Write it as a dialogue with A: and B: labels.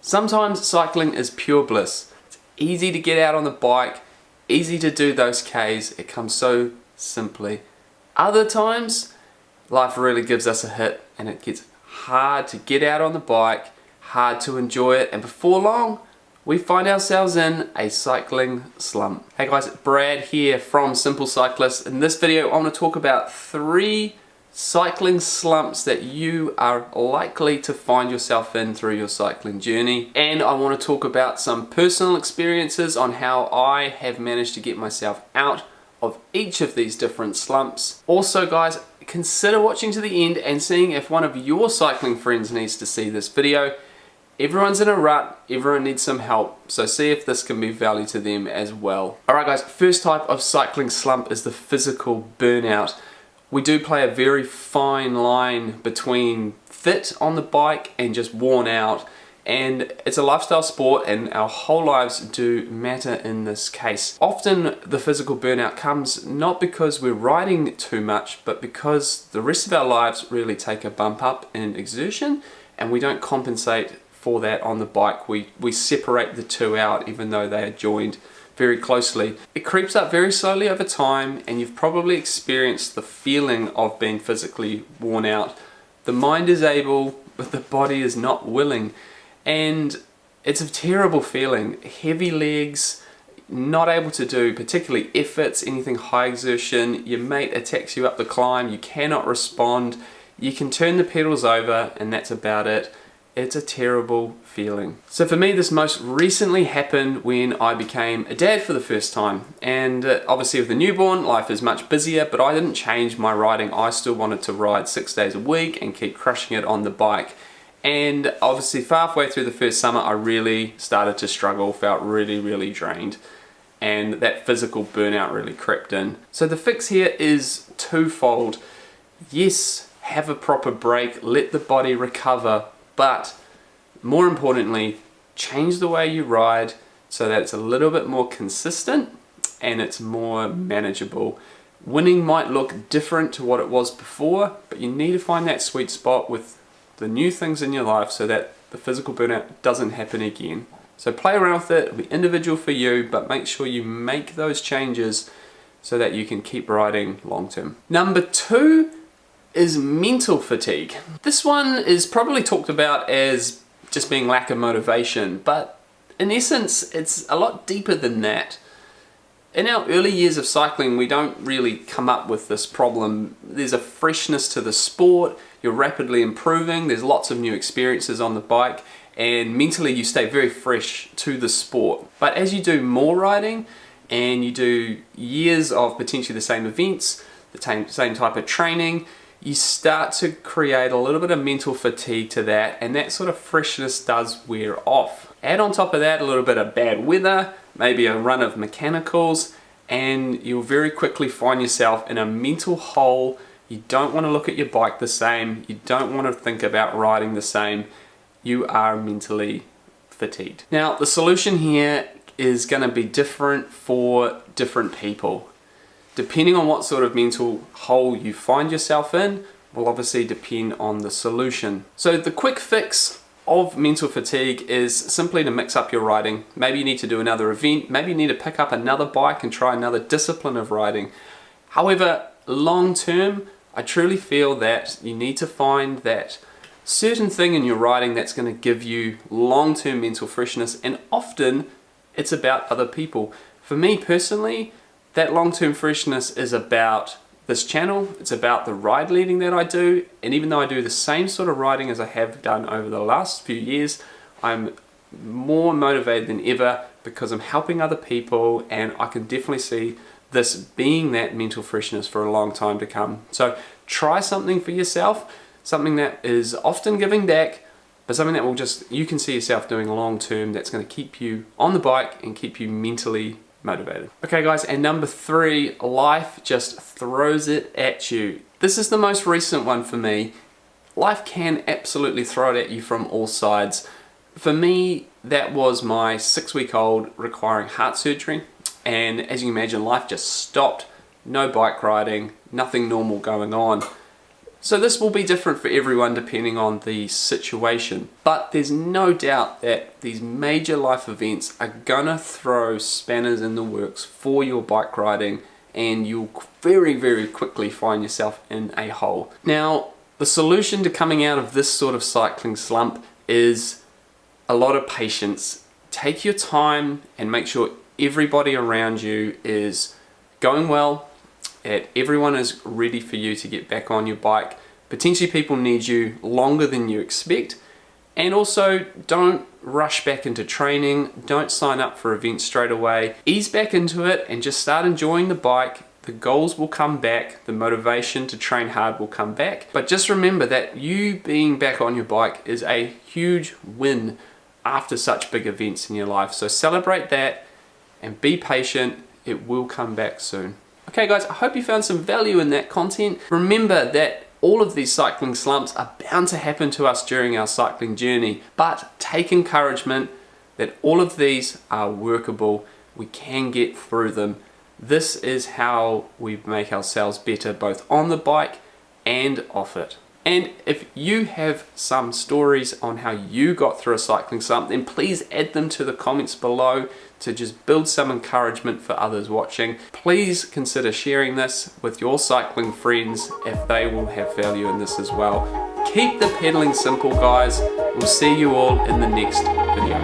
A: Sometimes cycling is pure bliss. It's easy to get out on the bike, easy to do those Ks, it comes so simply. Other times, life really gives us a hit and it gets hard to get out on the bike, hard to enjoy it, and before long, we find ourselves in a cycling slump. Hey guys, it's Brad here from Simple Cyclist. In this video, I want to talk about 3 cycling slumps that you are likely to find yourself in through your cycling journey. And I want to talk about some personal experiences on how I have managed to get myself out of each of these different slumps. Also guys, consider watching to the end and seeing if one of your cycling friends needs to see this video. Everyone's in a rut, everyone needs some help, so see if this can be value to them as well. Alright guys, first type of cycling slump is the physical burnout. We do play a very fine line between fit on the bike and just worn out, and it's a lifestyle sport and our whole lives do matter in this case. Often the physical burnout comes not because we're riding too much, but because the rest of our lives really take a bump up in exertion and we don't compensate for that on the bike. We separate the two out even though they are joined very closely. It creeps up very slowly over time, and you've probably experienced the feeling of being physically worn out. The mind is able, but the body is not willing, and it's a terrible feeling. Heavy legs, not able to do particularly efforts, anything high exertion. Your mate attacks you up the climb, you cannot respond, you can turn the pedals over, and that's about it. It's a terrible feeling. So for me, this most recently happened when I became a dad for the first time. And obviously with a newborn, life is much busier, but I didn't change my riding. I still wanted to ride 6 days a week and keep crushing it on the bike. And obviously halfway through the first summer, I really started to struggle, felt really drained. And that physical burnout really crept in. So the fix here is twofold. Yes, have a proper break, let the body recover, but more importantly, change the way you ride so that it's a little bit more consistent and it's more manageable. Winning might look different to what it was before, but you need to find that sweet spot with the new things in your life so that the physical burnout doesn't happen again. So play around with it, it'll be individual for you, but make sure you make those changes so that you can keep riding long term. Number 2 is mental fatigue. This one is probably talked about as just being lack of motivation, but in essence it's a lot deeper than that. In our early years of cycling, we don't really come up with this problem. There's a freshness to the sport, you're rapidly improving, there's lots of new experiences on the bike, and mentally you stay very fresh to the sport. But as you do more riding and you do years of potentially the same events, the same type of training, you start to create a little bit of mental fatigue to that, and that sort of freshness does wear off. Add on top of that a little bit of bad weather, maybe a run of mechanicals, and you'll very quickly find yourself in a mental hole. You don't want to look at your bike the same, you don't want to think about riding the same, you are mentally fatigued. Now the solution here is going to be different for different people. Depending on what sort of mental hole you find yourself in will obviously depend on the solution. So the quick fix of mental fatigue is simply to mix up your riding. Maybe you need to do another event, maybe you need to pick up another bike and try another discipline of riding. However, long term, I truly feel that you need to find that certain thing in your riding that's going to give you long-term mental freshness, and often it's about other people. For me personally, that long-term freshness is about this channel, it's about the ride leading that I do, and even though I do the same sort of riding as I have done over the last few years, I'm more motivated than ever because I'm helping other people, and I can definitely see this being that mental freshness for a long time to come. So try something for yourself, something that is often giving back, but something that will just, you can see yourself doing long term, that's going to keep you on the bike and keep you mentally motivated. Okay guys, and number 3, life just throws it at you. This is the most recent one for me. Life can absolutely throw it at you from all sides. For me, that was my 6-week-old requiring heart surgery, and as you can imagine, life just stopped. No bike riding, nothing normal going on. So this will be different for everyone depending on the situation, but there's no doubt that these major life events are gonna throw spanners in the works for your bike riding, and you'll very quickly find yourself in a hole. Now, the solution to coming out of this sort of cycling slump is a lot of patience. Take your time and make sure everybody around you is going well, that everyone is ready for you to get back on your bike. Potentially people need you longer than you expect. And also, don't rush back into training. Don't sign up for events straight away. Ease back into it and just start enjoying the bike. The goals will come back. The motivation to train hard will come back. But just remember that you being back on your bike is a huge win after such big events in your life. So celebrate that and be patient. It will come back soon. Okay guys, I hope you found some value in that content. Remember that all of these cycling slumps are bound to happen to us during our cycling journey, but take encouragement that all of these are workable. We can get through them. This is how we make ourselves better both on the bike and off it. And if you have some stories on how you got through a cycling slump, then please add them to the comments below to just build some encouragement for others watching. Please consider sharing this with your cycling friends if they will have value in this as well. Keep the pedaling simple, guys. We'll see you all in the next video.